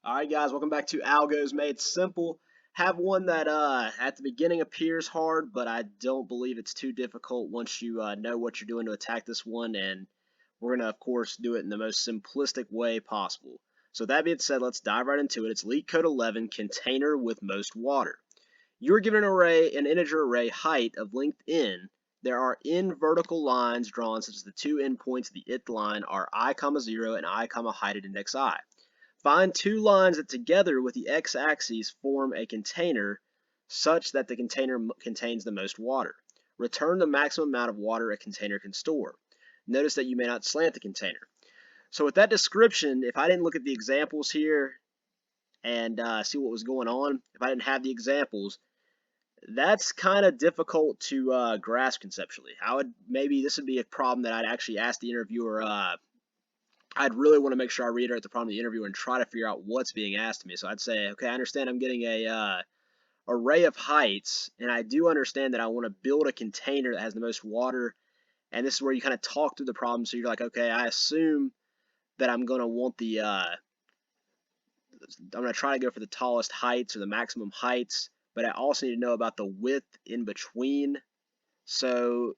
Alright guys, welcome back to Algos Made Simple. Have one that at the beginning appears hard, but I don't believe it's too difficult once you know what you're doing to attack this one, and we're going to of course do it in the most simplistic way possible. So that being said, let's dive right into it. It's Leetcode 11, container with most water. You're given an integer array height of length n. There are n vertical lines drawn such as the two endpoints of the ith line are I, 0 and I, height at index I. Find two lines that together with the x-axis form a container such that the container contains the most water. Return the maximum amount of water a container can store. Notice that you may not slant the container. So with that description, if I didn't look at the examples here and see what was going on, if I didn't have the examples, that's kind of difficult to grasp conceptually. This would be a problem that I'd actually ask the interviewer. I'd really want to make sure I reiterate the problem to the interviewer and try to figure out what's being asked of me. So I'd say, okay, I understand I'm getting a array of heights, and I do understand that I want to build a container that has the most water, and this is where you kind of talk through the problem. So you're like, okay, I assume that I'm going to want I'm going to try to go for the tallest heights or the maximum heights, but I also need to know about the width in between. So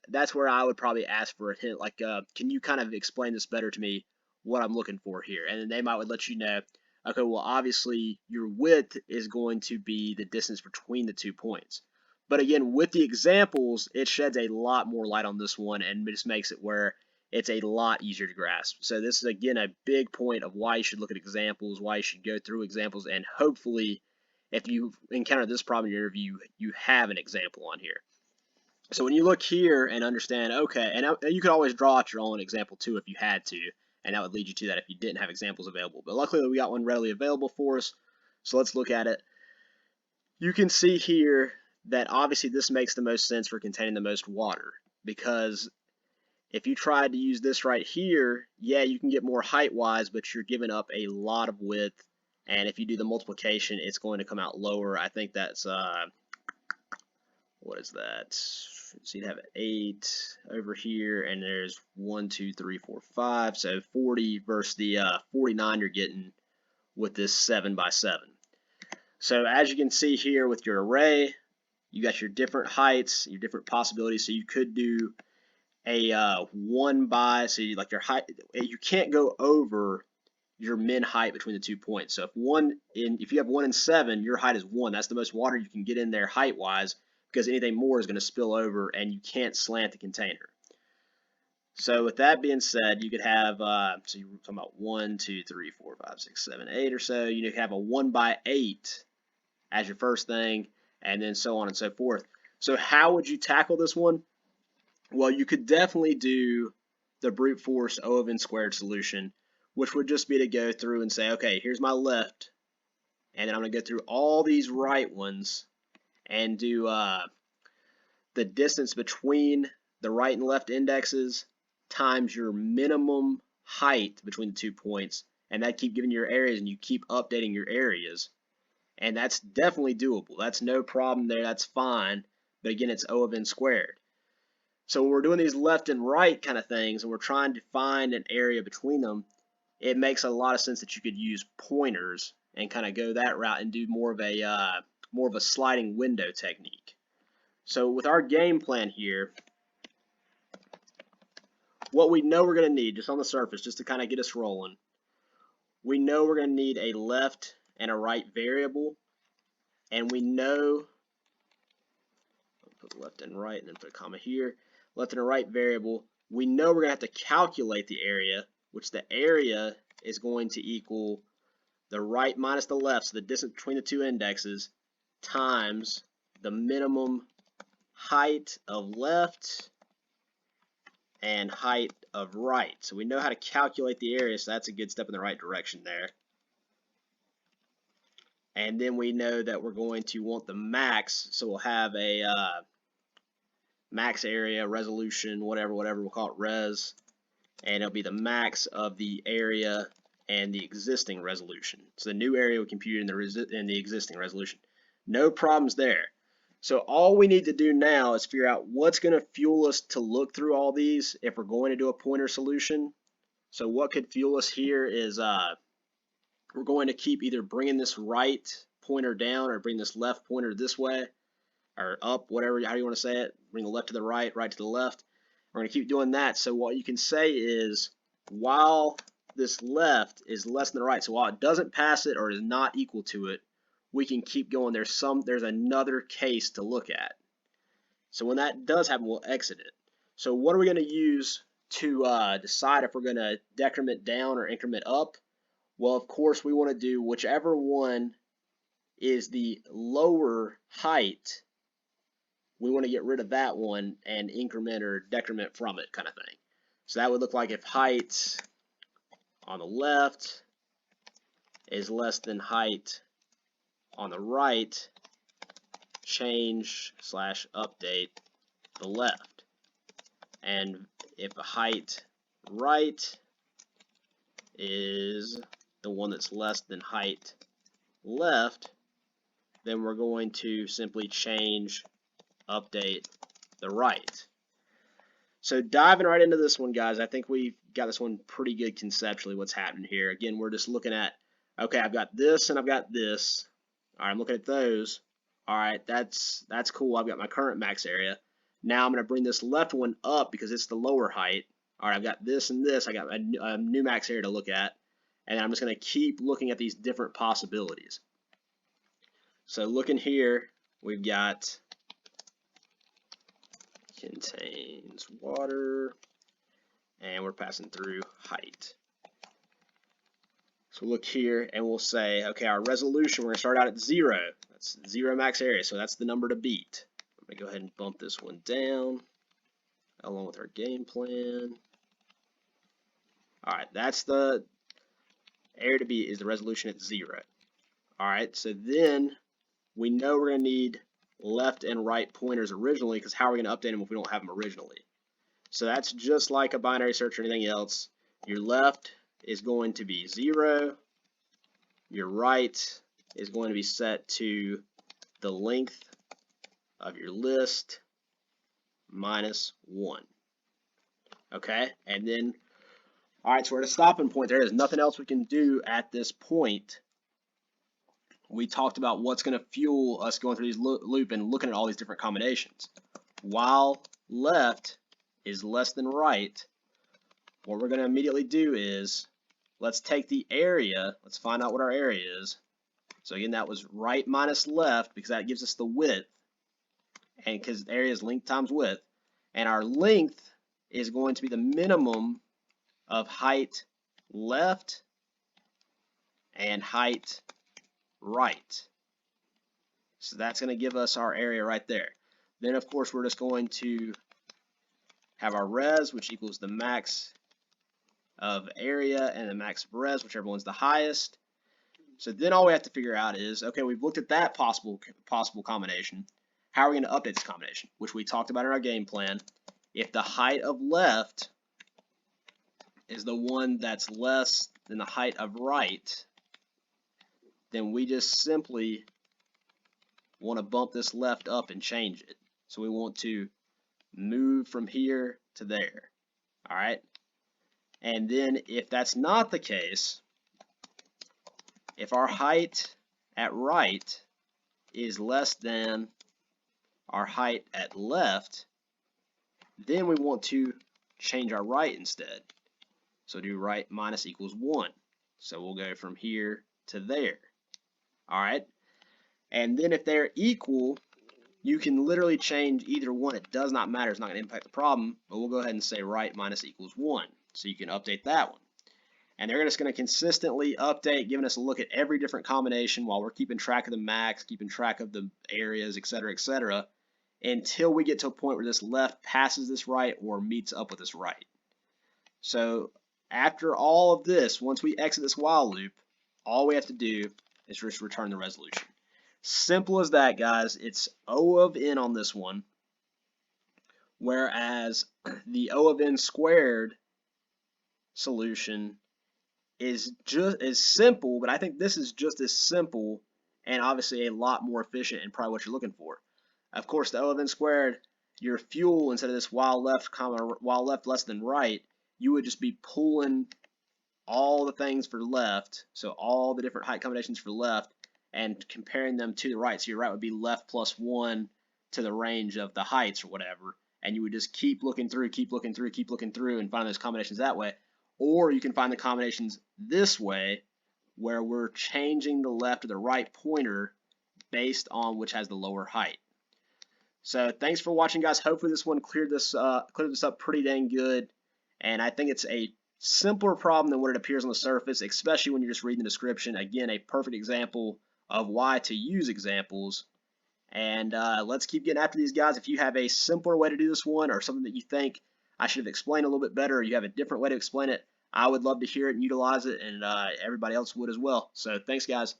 that's where I would probably ask for a hint, like, can you kind of explain this better to me, what I'm looking for here? And then they might would let you know, okay, well, obviously your width is going to be the distance between the 2 points. But again, with the examples, it sheds a lot more light on this one and just makes it where it's a lot easier to grasp. So this is, again, a big point of why you should look at examples, why you should go through examples, and hopefully, if you encounter this problem in your interview, you have an example on here. So when you look here and understand, okay, and you could always draw out your own example too if you had to, and that would lead you to that if you didn't have examples available. But luckily we got one readily available for us, so let's look at it. You can see here that obviously this makes the most sense for containing the most water, because if you tried to use this right here, yeah, you can get more height-wise, but you're giving up a lot of width, and if you do the multiplication, it's going to come out lower. I think that's, what is that? So you'd have 8 over here, and there's 1, 2, 3, 4, 5. So 40 versus the 49 you're getting with this 7 by 7. So as you can see here with your array, you got your different heights, your different possibilities. So you could do a 1 by, so like your height, you can't go over your min height between the 2 points. So if you have 1 and 7, your height is 1. That's the most water you can get in there height-wise, because anything more is going to spill over and you can't slant the container. So with that being said, you could have, so you're talking about 1, 2, 3, 4, 5, 6, 7, 8 or so. You could have a 1 by 8 as your first thing, and then so on and so forth. So how would you tackle this one? Well, you could definitely do the brute force O of n squared solution, which would just be to go through and say, okay, here's my left, and then I'm going to go through all these right ones and do the distance between the right and left indexes times your minimum height between the 2 points, and that keep giving you your areas, and you keep updating your areas, and that's definitely doable. That's no problem there. That's fine. But again, it's O of n squared. So when we're doing these left and right kind of things, and we're trying to find an area between them, it makes a lot of sense that you could use pointers and kind of go that route and do more of a sliding window technique. So with our game plan here, what we know we're going to need, just on the surface, just to kind of get us rolling, we know we're going to need a left and a right variable, and we know, I'll put left and right and then put a comma here, left and a right variable, we know we're going to have to calculate the area, which the area is going to equal the right minus the left, so the distance between the two indexes, times the minimum height of left and height of right. So we know how to calculate the area, so that's a good step in the right direction there. And then we know that we're going to want the max, so we'll have a max area, resolution, whatever, we'll call it res, and it'll be the max of the area and the existing resolution. So the new area we compute in the existing resolution. No problems there. So all we need to do now is figure out what's going to fuel us to look through all these if we're going to do a pointer solution. So what could fuel us here is we're going to keep either bringing this right pointer down or bring this left pointer this way or up, whatever, how you want to say it. Bring the left to the right, right to the left. We're going to keep doing that. So what you can say is while this left is less than the right, so while it doesn't pass it or is not equal to it, we can keep going. There's another case to look at. So when that does happen, we'll exit it. So what are we going to use to decide if we're going to decrement down or increment up? Well, of course, we want to do whichever one is the lower height. We want to get rid of that one and increment or decrement from it, kind of thing. So that would look like if height on the left is less than height on the right, change/update the left. And if the height right is the one that's less than height left, then we're going to simply change update the right. So diving right into this one, guys, I think we've got this one pretty good conceptually what's happening here. Again, we're just looking at, okay, I've got this and I've got this. All right, I'm looking at those. All right, that's cool. I've got my current max area. Now I'm going to bring this left one up because it's the lower height. All right, I've got this and this. I got a new max area to look at. And I'm just going to keep looking at these different possibilities. So looking here, we've got contains water, and we're passing through height. So look here, and we'll say, okay, our resolution, we're going to start out at 0. That's 0 max area, so that's the number to beat. I'm going to go ahead and bump this one down, along with our game plan. All right, that's the area to beat is the resolution at 0. All right, so then we know we're going to need left and right pointers originally, because how are we going to update them if we don't have them originally? So that's just like a binary search or anything else. Your left is going to be 0. Your right is going to be set to the length of your list minus 1. Okay, and then, all right, so we're at a stopping point. There is nothing else we can do at this point. We talked about what's going to fuel us going through these loop and looking at all these different combinations. While left is less than right, what we're going to immediately do is let's take the area. Let's find out what our area is. So again, that was right minus left because that gives us the width, and because area is length times width, and our length is going to be the minimum of height left and height right. So that's going to give us our area right there. Then of course we're just going to have our res, which equals the max of area and the max of res, whichever one's the highest. So then all we have to figure out is, okay, we've looked at that possible combination. How are we going to update this combination, which we talked about in our game plan? If the height of left is the one that's less than the height of right, then we just simply want to bump this left up and change it. So we want to move from here to there. All right. And then if that's not the case, if our height at right is less than our height at left, then we want to change our right instead. So do right minus equals 1. So we'll go from here to there. All right. And then if they're equal, you can literally change either one. It does not matter. It's not going to impact the problem. But we'll go ahead and say right minus equals 1. So you can update that one. And they're just going to consistently update, giving us a look at every different combination while we're keeping track of the max, keeping track of the areas, etc., until we get to a point where this left passes this right or meets up with this right. So after all of this, once we exit this while loop, all we have to do is just return the resolution. Simple as that, guys. It's O of n on this one, whereas the O of n squared solution is just as simple, but I think this is just as simple and obviously a lot more efficient and probably what you're looking for. Of course, the O of n squared, your fuel, instead of this while left less than right, you would just be pulling all the things for left, so all the different height combinations for left, and comparing them to the right. So your right would be left plus 1 to the range of the heights or whatever, and you would just keep looking through, keep looking through, keep looking through, and find those combinations that way. Or you can find the combinations this way, where we're changing the left or the right pointer based on which has the lower height. So thanks for watching, guys. Hopefully this one cleared this up pretty dang good. And I think it's a simpler problem than what it appears on the surface, especially when you're just reading the description. Again, a perfect example of why to use examples. And let's keep getting after these guys. If you have a simpler way to do this one, or something that you think I should have explained a little bit better, or you have a different way to explain it, I would love to hear it and utilize it, and everybody else would as well. So thanks, guys.